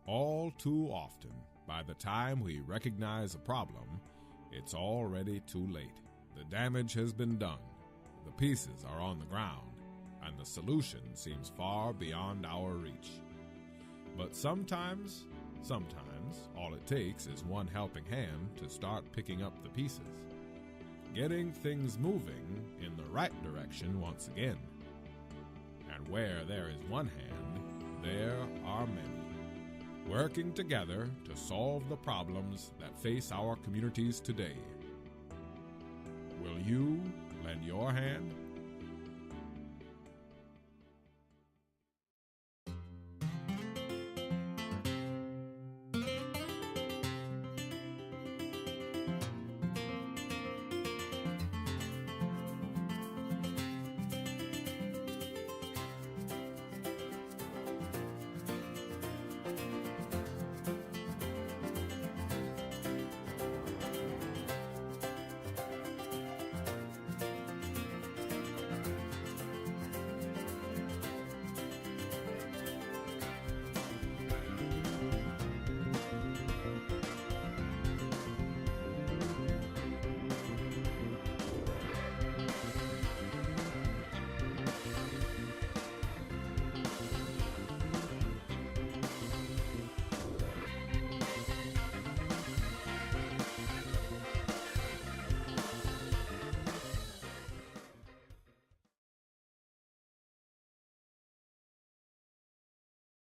All too often, by the time we recognize a problem, it's already too late. The damage has been done, the pieces are on the ground, and the solution seems far beyond our reach. But sometimes, all it takes is one helping hand to start picking up the pieces, getting things moving in the right direction once again. And where there is one hand, there are many, working together to solve the problems that face our communities today. Will you lend your hand?